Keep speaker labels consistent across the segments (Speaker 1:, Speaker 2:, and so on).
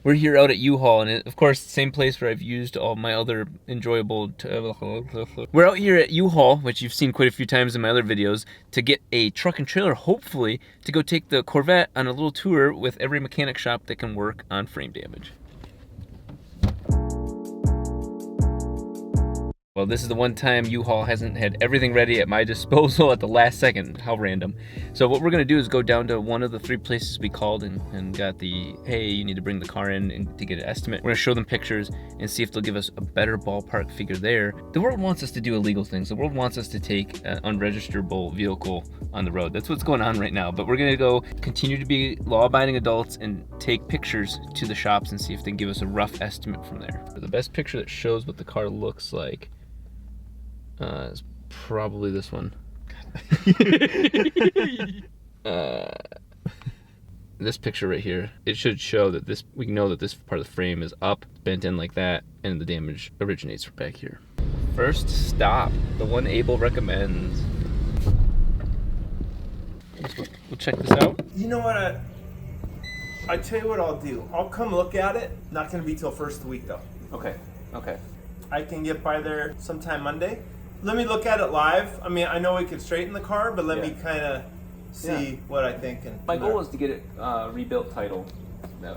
Speaker 1: We're here out at U-Haul, and of course, same place where I've used all my other enjoyable... We're out here at U-Haul, which you've seen quite a few times in my other videos, to get a truck and trailer, hopefully, to go take the Corvette on a little tour with every mechanic shop that can work on frame damage. Well, this is the one time U-Haul hasn't had everything ready at my disposal at the last second. How random. So what we're gonna do is go down to one of the 3 places we called and got the, hey, you need to bring the car in and to get an estimate. We're gonna show them pictures and see if they'll give us a better ballpark figure there. The world wants us to do illegal things. The world wants us to take an unregisterable vehicle on the road. That's what's going on right now. But we're gonna go continue to be law-abiding adults and take pictures to the shops and see if they can give us a rough estimate from there. The best picture that shows what the car looks like is probably this one. This picture right here, it should show that this, we know that this part of the frame is up, bent in like that, and the damage originates from back here. First stop, the one Abel recommends. We'll check this out.
Speaker 2: You know what, I tell you what I'll do. I'll come look at it. Not gonna be till first of the week though.
Speaker 1: Okay, okay.
Speaker 2: I can get by there sometime Monday. Let me look at it live. I mean, I know we could straighten the car, but let me kind of see what I think. And
Speaker 1: my goal is to get it rebuilt title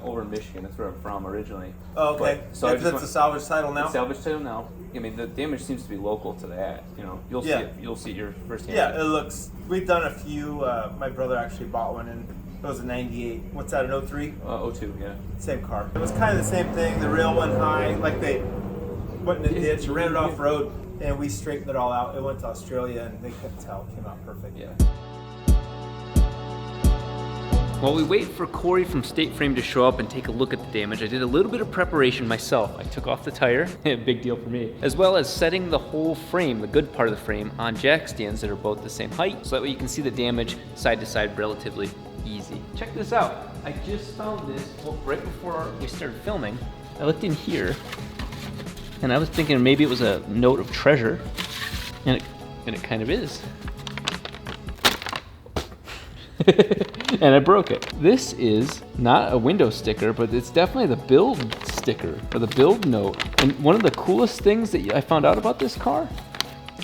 Speaker 1: over in Michigan. That's where I'm from originally.
Speaker 2: Oh, okay.
Speaker 1: But, so
Speaker 2: that's a salvage title now?
Speaker 1: Salvage title now. I mean, the damage seems to be local to that. You know, you'll see it. You'll see it your first hand.
Speaker 2: Yeah, it looks. We've done a few. My brother actually bought one, and it was a '98. What's that? An '03?
Speaker 1: '02. Yeah.
Speaker 2: Same car. It was kind of the same thing. The rail went high, like they went in the ditch, ran it off road, and we straightened it all out. It went to Australia, and they couldn't tell. It came out perfect.
Speaker 1: Yeah. While we wait for Corey from State Frame to show up and take a look at the damage, I did a little bit of preparation myself. I took off the tire, big deal for me, as well as setting the whole frame, the good part of the frame, on jack stands that are both the same height, so that way you can see the damage side to side relatively easy. Check this out. I just found this right before we started filming. I looked in here, and I was thinking maybe it was a note of treasure, and it kind of is. And I broke it. This is not a window sticker, but it's definitely the build sticker, or the build note. And one of the coolest things that I found out about this car,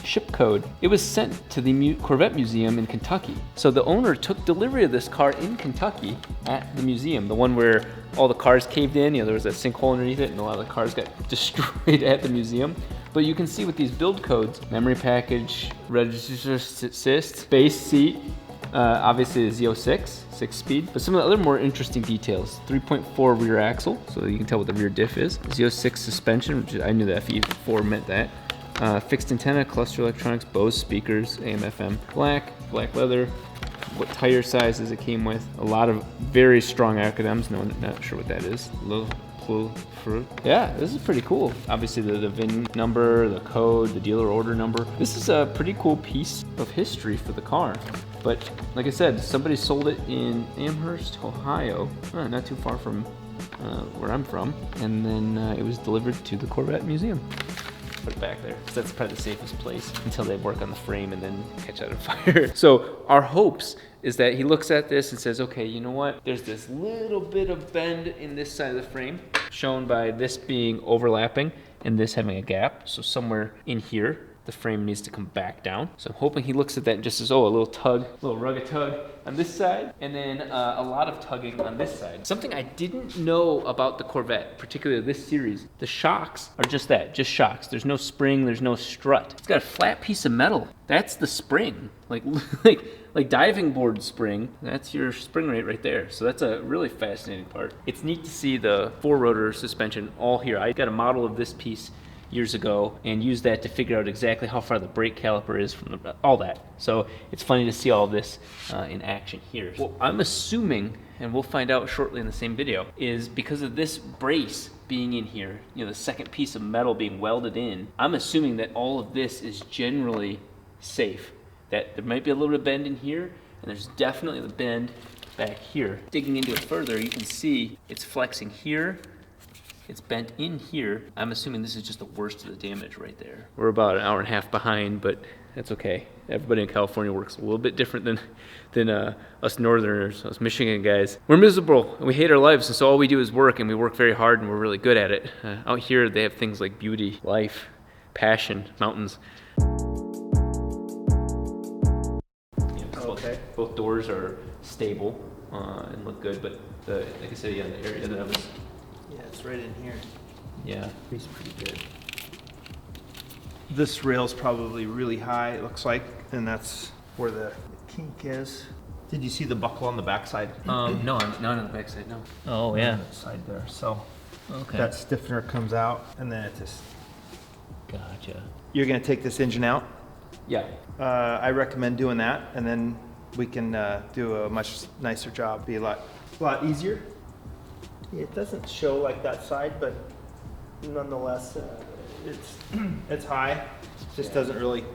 Speaker 1: ship code. It was sent to the Corvette Museum in Kentucky. So the owner took delivery of this car in Kentucky at the museum, the one where all the cars caved in, you know, there was a sinkhole underneath it and a lot of the cars got destroyed at the museum. But you can see with these build codes, memory package, register assist, space seat, obviously the Z06, 6-speed, but some of the other more interesting details. 3.4 rear axle, so you can tell what the rear diff is. Z06 suspension, which I knew the FE4 meant that. Fixed antenna, cluster electronics, Bose speakers, AM, FM, black leather, what tire sizes it came with. A lot of very strong acronyms, not sure what that is. Yeah, this is pretty cool. Obviously the VIN number, the code, the dealer order number. This is a pretty cool piece of history for the car. But like I said, somebody sold it in Amherst, Ohio, not too far from where I'm from. And then it was delivered to the Corvette Museum. Put it back there, because that's probably the safest place until they work on the frame and then catch out a fire. So our hopes is that he looks at this and says, okay, you know what? There's this little bit of bend in this side of the frame, shown by this being overlapping and this having a gap. So somewhere in here, the frame needs to come back down. So I'm hoping he looks at that and just says, oh, a little tug, a little rugged tug on this side, and then a lot of tugging on this side. Something I didn't know about the Corvette, particularly this series, the shocks are just that, just shocks. There's no spring, there's no strut. It's got a flat piece of metal. That's the spring, like diving board spring. That's your spring rate right there. So that's a really fascinating part. It's neat to see the 4-rotor suspension all here. I got a model of this piece years ago and used that to figure out exactly how far the brake caliper is from all that. So it's funny to see all this in action here. Well, I'm assuming, and we'll find out shortly in the same video, is because of this brace being in here, you know, the second piece of metal being welded in, I'm assuming that all of this is generally safe. That there might be a little bit of bend in here, and there's definitely the bend back here. Digging into it further, you can see it's flexing here, It's bent in here. I'm assuming this is just the worst of the damage right there. We're about an hour and a half behind, but that's okay. Everybody in California works a little bit different than us Northerners, us Michigan guys. We're miserable and we hate our lives, and so all we do is work, and we work very hard, and we're really good at it. Out here, they have things like beauty, life, passion, mountains.
Speaker 2: Okay.
Speaker 1: Both doors are stable and look good, but like I said, yeah, the area that I was.
Speaker 2: Yeah, it's right in here.
Speaker 1: Yeah.
Speaker 2: It's pretty good. This rail's probably really high, it looks like, and that's where the kink is. Did you see the buckle on the backside?
Speaker 1: No, not on the backside, no.
Speaker 3: Oh, yeah.
Speaker 2: On the side there. So
Speaker 3: Okay.
Speaker 2: that stiffener comes out, and then it just.
Speaker 3: Gotcha.
Speaker 2: You're gonna take this engine out.
Speaker 1: Yeah.
Speaker 2: I recommend doing that, and then we can do a much nicer job. Be a lot easier. It doesn't show like that side, but nonetheless, it's high. Just doesn't really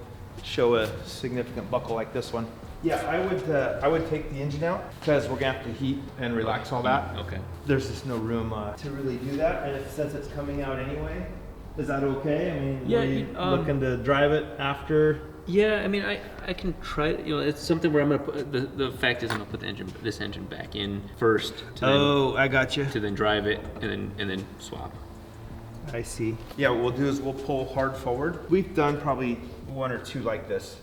Speaker 2: show a significant buckle like this one. Yeah, I would take the engine out because we're gonna have to heat and relax all that.
Speaker 1: Okay.
Speaker 2: There's just no room to really do that, and since it's coming out anyway, is that okay? I mean,
Speaker 1: Yeah,
Speaker 2: were you looking to drive it after?
Speaker 1: Yeah, I mean, I can try. It's something where I'm gonna put the fact is I'm gonna put this engine back in first.
Speaker 2: Oh, I got you.
Speaker 1: To then drive it and then swap.
Speaker 2: I see. Yeah, what we'll do is we'll pull hard forward. We've done probably one or two like this.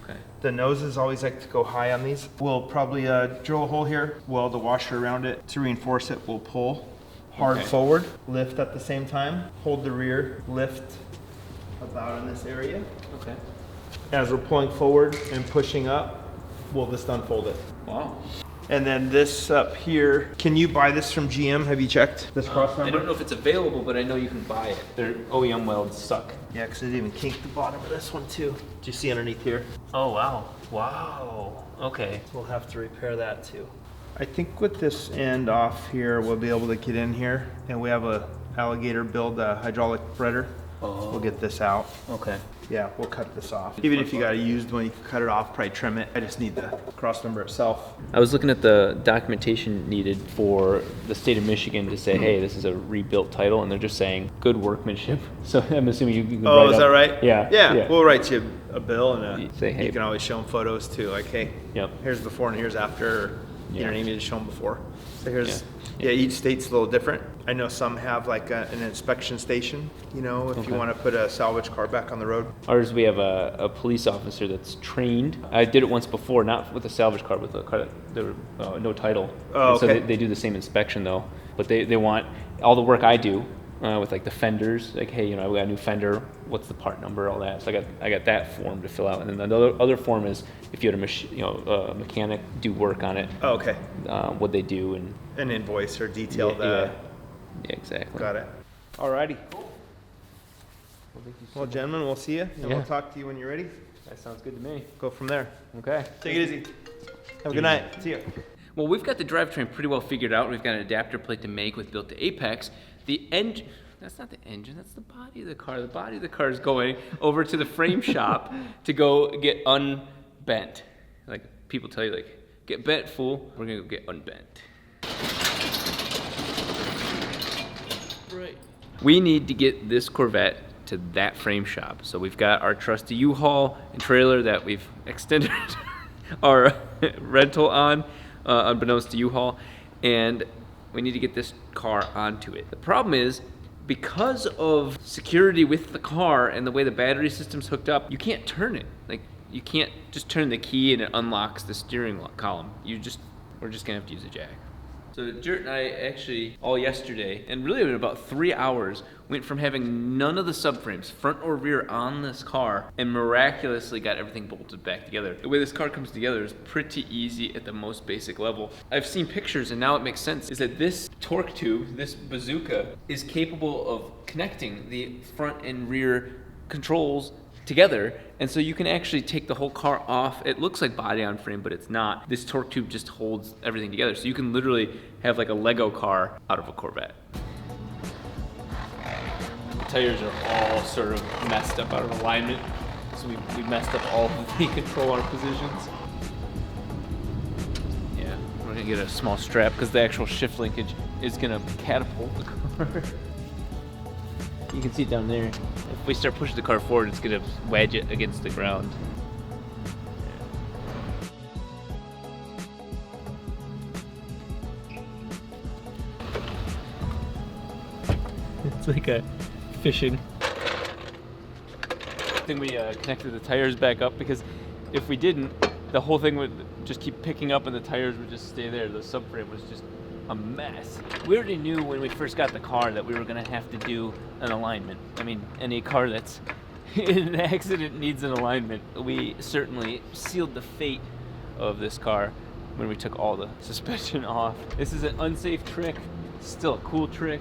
Speaker 1: Okay.
Speaker 2: The noses always like to go high on these. We'll probably drill a hole here, weld the washer around it. To reinforce it, we'll pull hard forward, lift at the same time, hold the rear, lift about in this area.
Speaker 1: Okay.
Speaker 2: As we're pulling forward and pushing up, we'll just unfold it.
Speaker 1: Wow.
Speaker 2: And then this up here, can you buy this from GM? Have you checked this cross
Speaker 1: I
Speaker 2: member?
Speaker 1: don't know if it's available, but I know you can buy it. Their OEM welds suck.
Speaker 2: Yeah, because it even kinked the bottom of this one too. Do you see underneath here?
Speaker 3: Oh, wow. Wow. Okay.
Speaker 2: We'll have to repair that too. I think with this end off here, we'll be able to get in here, and we have a alligator build hydraulic threader.
Speaker 1: Oh.
Speaker 2: We'll get this out.
Speaker 1: Okay.
Speaker 2: Yeah, we'll cut this off. Even if you got a used one, you can cut it off, probably trim it. I just need the cross member itself.
Speaker 1: I was looking at the documentation needed for the state of Michigan to say, hey, this is a rebuilt title, and they're just saying good workmanship. So I'm assuming you can
Speaker 2: Oh,
Speaker 1: write
Speaker 2: is that
Speaker 1: up-
Speaker 2: right?
Speaker 1: Yeah.
Speaker 2: Yeah, we'll write you a bill, and
Speaker 1: You say, hey.
Speaker 2: you can always show them photos too. Like, hey,
Speaker 1: Yep.
Speaker 2: here's before and here's after. Or, you know
Speaker 1: Yeah.
Speaker 2: what I mean? Just show them before. So here's,
Speaker 1: Yeah.
Speaker 2: yeah, each state's a little different. I know some have like an inspection station, you know, if you
Speaker 1: Okay.
Speaker 2: want to put a salvage car back on the road.
Speaker 1: Ours, we have a police officer that's trained. I did it once before, not with a salvage car, with a car that there were no title.
Speaker 2: Oh,
Speaker 1: And so
Speaker 2: okay.
Speaker 1: they do the same inspection though, but they want all the work I do with like the fenders. Like, hey, you know, I got a new fender. What's the part number? All that. So I got that form to fill out, and then the other form is if you had a mechanic do work on it.
Speaker 2: Oh, okay.
Speaker 1: What they do and
Speaker 2: An invoice or detailed.
Speaker 1: yeah, exactly.
Speaker 2: Got it. Alrighty. Well, gentlemen, we'll see you, and
Speaker 1: Yeah.
Speaker 2: we'll talk to you when you're ready.
Speaker 1: That sounds good to me.
Speaker 2: Go from there.
Speaker 1: Okay.
Speaker 2: Take it easy. Have a good night. See you.
Speaker 1: Well, we've got the drivetrain pretty well figured out. We've got an adapter plate to make with built to Apex. The engine, that's not the engine, that's the body of the car. The body of the car is going over to the frame shop to go get unbent. Like people tell you, like, get bent, fool. We're gonna go get unbent. Right. We need to get this Corvette to that frame shop. So we've got our trusty U-Haul and trailer that we've extended our rental on, unbeknownst to U-Haul, and we need to get this car onto it. The problem is, because of security with the car and the way the battery system's hooked up, you can't turn it. Like, you can't just turn the key and it unlocks the steering column. We're just gonna have to use a jack. So Jert and I actually, all yesterday, and really in about 3 hours, went from having none of the subframes, front or rear, on this car, and miraculously got everything bolted back together. The way this car comes together is pretty easy at the most basic level. I've seen pictures, and now it makes sense, is that this torque tube, this bazooka, is capable of connecting the front and rear controls together, and so you can actually take the whole car off. It looks like body on frame, but it's not. This torque tube just holds everything together, so you can literally have like a Lego car out of a Corvette. The tires are all sort of messed up out of alignment, so we messed up all of the control arm positions. Yeah, we're gonna get a small strap because the actual shift linkage is gonna catapult the car. You can see it down there.
Speaker 3: If we start pushing the car forward, it's gonna wedge it against the ground. It's like a fishing.
Speaker 1: I think we connected the tires back up because if we didn't, the whole thing would just keep picking up and the tires would just stay there. The subframe was just a mess. We already knew when we first got the car that we were gonna have to do an alignment. I mean, any car that's in an accident needs an alignment. We certainly sealed the fate of this car when we took all the suspension off. This is an unsafe trick, still a cool trick.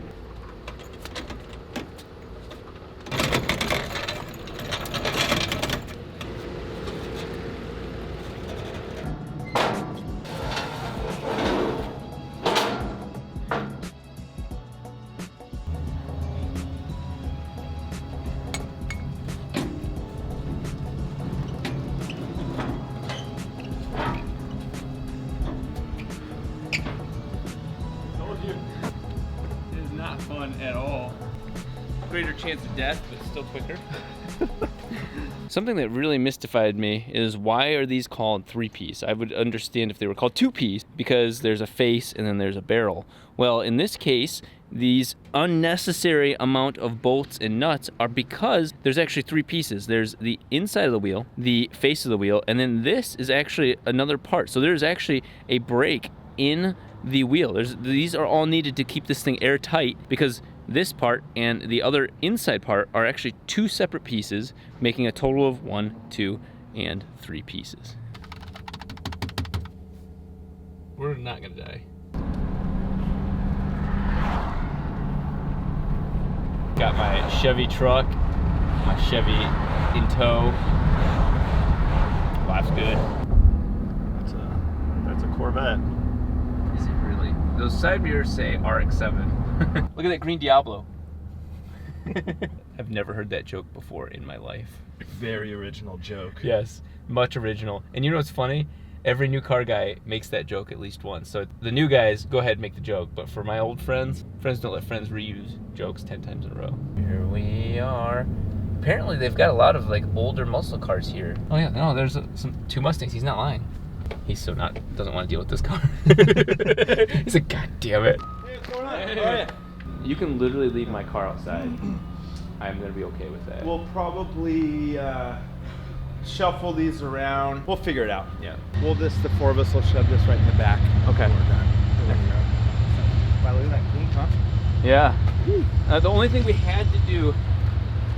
Speaker 1: It is not fun at all. Greater chance of death, but still quicker. Something that really mystified me is why are these called three-piece? I would understand if they were called two-piece because there's a face and then there's a barrel. Well, in this case, these unnecessary amount of bolts and nuts are because there's actually three pieces. There's the inside of the wheel, the face of the wheel, and then this is actually another part. So there's actually a brake in the wheel. These are all needed to keep this thing airtight because this part and the other inside part are actually two separate pieces, making a total of 1, 2, and 3 pieces. We're not gonna die. Got my Chevy truck, my Chevy in tow. Life's good.
Speaker 2: That's a Corvette.
Speaker 1: Is it really? Those side mirrors say RX-7. Look at that green Diablo. I've never heard that joke before in my life.
Speaker 2: Very original joke.
Speaker 1: Yes, much original. And you know what's funny? Every new car guy makes that joke at least once. So the new guys, go ahead and make the joke. But for my old friends don't let friends reuse jokes 10 times in a row. Here we are. Apparently they've got a lot of like older muscle cars here. Oh yeah, no, there's two Mustangs. He's not lying. He's so doesn't want to deal with this car. He's like, God damn it.
Speaker 2: Hey, what's going on?
Speaker 1: Hey.
Speaker 2: How are you?
Speaker 1: You can literally leave my car outside. I'm gonna be okay with that.
Speaker 2: We'll probably shuffle these around. We'll figure it out.
Speaker 1: Yeah.
Speaker 2: The four of us will shove this right in the back.
Speaker 1: Okay.
Speaker 2: Wow, look at that clean, huh?
Speaker 1: Yeah. The only thing we had to do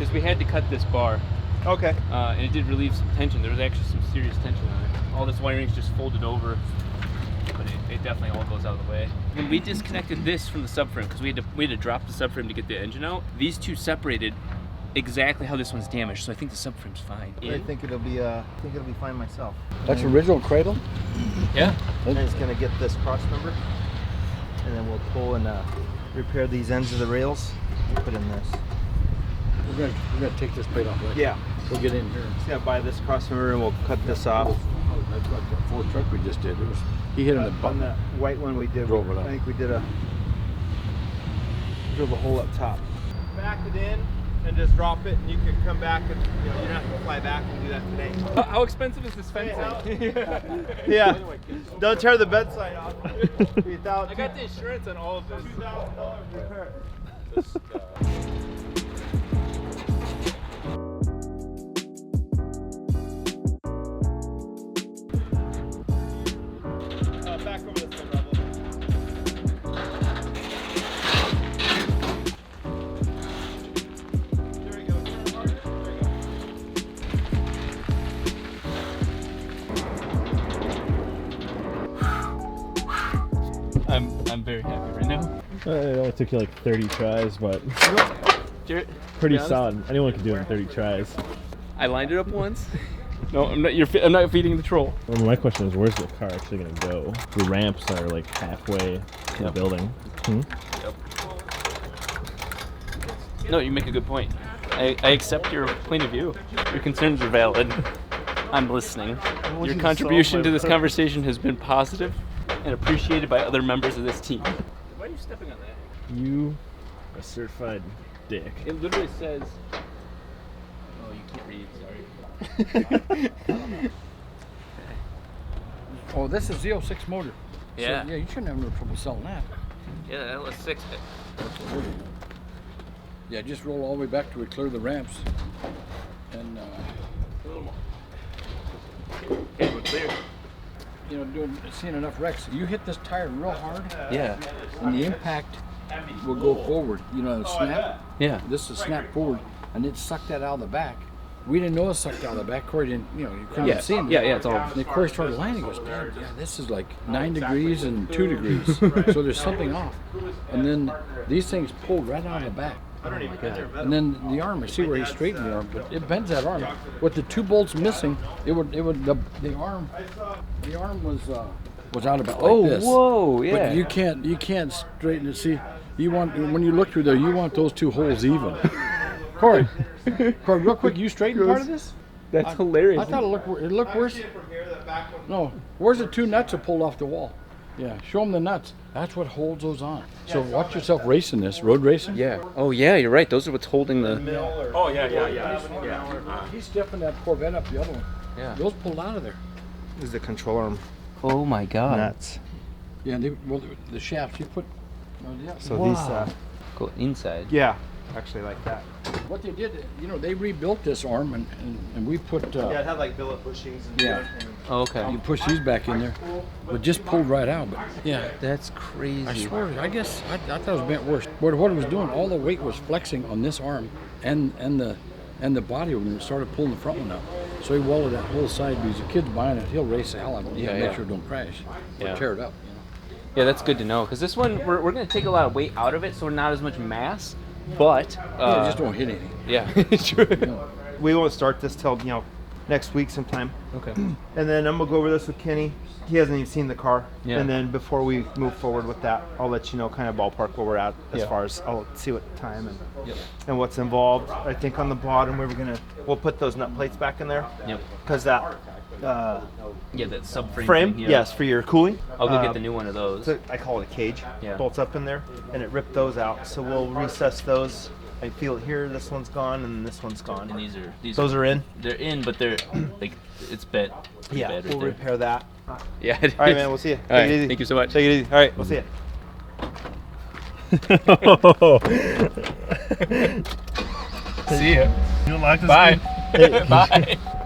Speaker 1: is we had to cut this bar.
Speaker 2: Okay.
Speaker 1: And it did relieve some tension. There was actually some serious tension on it. All this wiring's just folded over, but it definitely all goes out of the way. When we disconnected this from the subframe, because we had to drop the subframe to get the engine out, these two separated exactly how this one's damaged. So I think the subframe's fine.
Speaker 2: I think it'll be fine myself.
Speaker 4: That's original cradle?
Speaker 1: Yeah.
Speaker 2: I'm just gonna get this cross member, and then we'll pull and repair these ends of the rails and put in this.
Speaker 4: We're gonna take this plate off, right?
Speaker 2: Yeah.
Speaker 4: We'll get in here.
Speaker 2: Just gonna buy this cross member and we'll cut this off.
Speaker 4: Oh, that's like the Ford truck we just did. He hit on the
Speaker 2: On
Speaker 4: button.
Speaker 2: the white one we did,
Speaker 4: Drove it up.
Speaker 2: I think we did drilled a hole up top. Back it in and just drop it, and you can come back and you don't have to fly back and do that today.
Speaker 1: How expensive is this fencing?
Speaker 2: Yeah. Don't tear the bedside off. Without
Speaker 1: I got the insurance on all of this.
Speaker 2: $2,000 repair. Back over this way, Rebel. There we go. Turn harder. There we go.
Speaker 1: I'm very happy right now.
Speaker 5: It only took you like 30 tries, but
Speaker 1: Jarrett,
Speaker 5: pretty
Speaker 1: to be honest,
Speaker 5: solid. Anyone can do it in 30 tries.
Speaker 1: I lined it up once. No, I'm not. I'm not feeding the troll.
Speaker 5: Well, my question is, where's the car actually gonna go? The ramps are like halfway to the building. Hmm?
Speaker 1: No, you make a good point. I accept your point of view. Your concerns are valid. I'm listening. Your contribution to this conversation has been positive and appreciated by other members of this team. Why are you stepping on that?
Speaker 5: You A certified dick.
Speaker 3: It literally says. Oh, you can't read. Sorry.
Speaker 4: Oh, this is the 06 motor.
Speaker 3: Yeah.
Speaker 4: So, yeah, you shouldn't have no trouble selling that.
Speaker 3: Yeah, that was 6.
Speaker 4: Yeah, just roll all the way back till we clear the ramps. And,
Speaker 3: Okay, we're clear.
Speaker 4: you know, seeing enough wrecks. You hit this tire real hard,
Speaker 1: Yeah.
Speaker 4: and the impact will go forward. You know, snap.
Speaker 1: Yeah.
Speaker 4: This is snap forward, and it sucked that out of the back. We didn't know it sucked out of the back. Corey didn't, you know, you couldn't see him.
Speaker 1: Yeah, it's all.
Speaker 4: And then Corey started lining. He goes, "Damn, yeah, this is like 9 degrees and 2 degrees. So there's something off." And then these things pulled right out of the back. And then the arm, I see where he straightened the arm, but it bends that arm. With the 2 bolts missing, the arm was out about like this.
Speaker 1: Whoa, yeah.
Speaker 4: But you can't straighten it. See, you want, when you look through there, you want those 2 holes even. Corey, real quick, you straightened part of this?
Speaker 1: That's hilarious.
Speaker 4: I thought it looked worse. No, where's the 2 nuts that pulled off the wall? Yeah, show them the nuts. That's what holds those on. So watch yourself racing this, road racing.
Speaker 1: Yeah. Oh, yeah, you're right. Those are what's holding the.
Speaker 5: Oh, yeah.
Speaker 4: He's stepping that Corvette up the other one.
Speaker 1: Yeah.
Speaker 4: Those pulled out of there.
Speaker 2: This is the control arm
Speaker 1: Oh, my God.
Speaker 2: nuts.
Speaker 4: Yeah, the shafts you put.
Speaker 2: So
Speaker 1: Wow.
Speaker 2: these,
Speaker 1: Go inside.
Speaker 2: yeah, actually like that.
Speaker 4: What they did, you know, they rebuilt this arm and we put.
Speaker 2: Yeah, it had like billet bushings and
Speaker 4: Yeah.
Speaker 2: everything.
Speaker 1: Oh, okay.
Speaker 4: You push these back in there, but just pulled right out. But yeah,
Speaker 1: That's crazy.
Speaker 4: I swear, I guess I thought it was bent worse. What it was doing, all the weight was flexing on this arm and the body when it started pulling the front one up. So he welded that whole side because the kid's buying it, he'll race the hell out of it.
Speaker 1: Yeah,
Speaker 4: Make
Speaker 1: yeah.
Speaker 4: sure it don't crash or
Speaker 1: Yeah.
Speaker 4: tear it up.
Speaker 1: Yeah, that's good to know. Because this one, we're going to take a lot of weight out of it, so we're not as much mass. But.
Speaker 4: Yeah, just don't hit anything.
Speaker 1: Yeah, true.
Speaker 2: We won't start this till, next week sometime.
Speaker 1: Okay.
Speaker 2: And then I'm gonna go over this with Kenny. He hasn't even seen the car.
Speaker 1: Yeah.
Speaker 2: And then before we move forward with that, I'll let you know kind of ballpark where we're at as
Speaker 1: Yeah.
Speaker 2: far as I'll see what time and what's involved. I think on the bottom we'll put those nut plates back in there
Speaker 1: Yep.
Speaker 2: because that
Speaker 1: Yeah, that subframe
Speaker 2: frame,
Speaker 1: thing, yeah.
Speaker 2: yes, for your cooling.
Speaker 1: I'll go get the new one of those.
Speaker 2: So I call it a cage.
Speaker 1: Yeah.
Speaker 2: Bolts up in there, and it ripped those out. So we'll recess those. I feel it here. This one's gone, and this one's gone.
Speaker 3: And these
Speaker 2: Those are in.
Speaker 3: they're in, but they're like it's bent. Pretty
Speaker 2: Yeah,
Speaker 3: bad right
Speaker 2: we'll
Speaker 3: there.
Speaker 2: repair that.
Speaker 1: Yeah.
Speaker 2: All right, man. We'll see you.
Speaker 1: All right,
Speaker 2: Take it easy.
Speaker 1: thank you so much.
Speaker 2: Take it easy. All right, we'll see you.
Speaker 5: See ya. You don't like this?
Speaker 3: Bye. Bye.